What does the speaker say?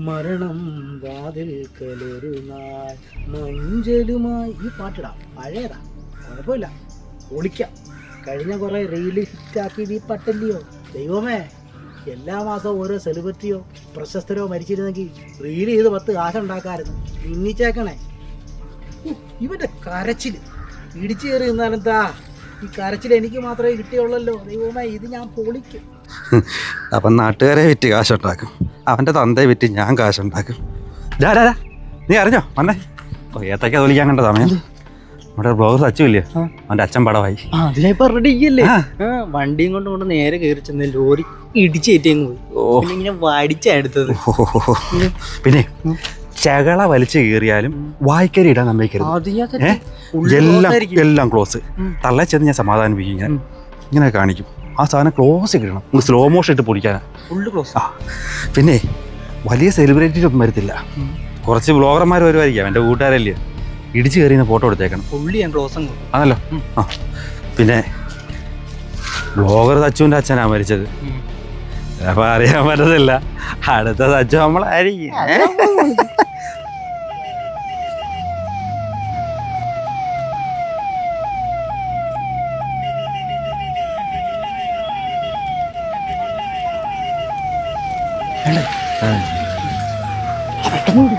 മരണം വാതിൽക്കലൊരു നാൾ മഞ്ചലുമായി. ഈ പാട്ടിടാം, പഴയതാ, കുഴപ്പമില്ല, ഓടിക്കാം. കഴിഞ്ഞ കുറേ റീല് ഹിറ്റാക്കിയത് ഈ പാട്ടല്ലയോ. ദൈവമേ, എല്ലാ മാസവും ഓരോ സെലിബ്രിറ്റിയോ പ്രശസ്തരോ മരിച്ചിരുന്നെങ്കിൽ റീല് ചെയ്ത് 10 കാശുണ്ടാക്കാമായിരുന്നു. ഇന്നിച്ചേക്കണേ. ഇവൻ്റെ കരച്ചില് ഇടിച്ചു കയറി നിന്നാലെന്താ, ഈ കരച്ചിൽ എനിക്ക് മാത്രമേ കിട്ടിയുള്ളല്ലോ. ദൈവമേ, ഇത് ഞാൻ പൊളിക്കും. അപ്പം നാട്ടുകാരെ വിറ്റ് കാശുണ്ടാക്കും, അവൻ്റെ തന്തയെ വിറ്റ് ഞാൻ കാശുണ്ടാക്കും. നീ അറിഞ്ഞോ വന്നേ? ഏത്തക്ക തൊലിക്കാൻ കണ്ട സമയം നമ്മുടെ ബ്ലോഗ് സച്ചില്ലേ, അവൻ്റെ അച്ഛൻ പടവായി. അതിനിപ്പോ റെഡിയല്ലേ? വണ്ടിയും കൊണ്ട് നേരെ കയറി ചെന്ന് ലോറി ഇടിച്ചേറ്റങ്ങ് പോയി. ഇങ്ങനെ വടിച്ചെടുത്തത്. പിന്നെ ചകള വലിച്ചു കീറിയാലും വായിക്കരി ഇടാൻ സമ്മതിക്കരുത്. എല്ലാം ക്ലോസ്. തള്ളേ ചെന്ന് ഞാൻ സമാധാനിപ്പിക്കും, ഇങ്ങനെ കാണിക്കും. ആ സാധനം ക്ലോസ് കിട്ടണം, നമുക്ക് സ്ലോ മോഷൻ ഇട്ട് പൊടിക്കാനാ. Full close. പിന്നെ വലിയ സെലിബ്രിറ്റി ഒന്നും വരത്തില്ല, കുറച്ച് ബ്ലോഗർമാർ വരുമായിരിക്കാം, എൻ്റെ കൂട്ടുകാരല്ലേ. ഇടിച്ചു കയറിയ ഫോട്ടോ എടുത്തേക്കണം. ആണല്ലോ. ആ പിന്നെ ബ്ലോഗർ സച്ചുവിൻ്റെ അച്ഛനാ മരിച്ചത്. അപ്പൊ അറിയാൻ പറ്റത്തില്ല, അടുത്ത സച്ചു നമ്മളായിരിക്കും. പെട്ടെന്ന്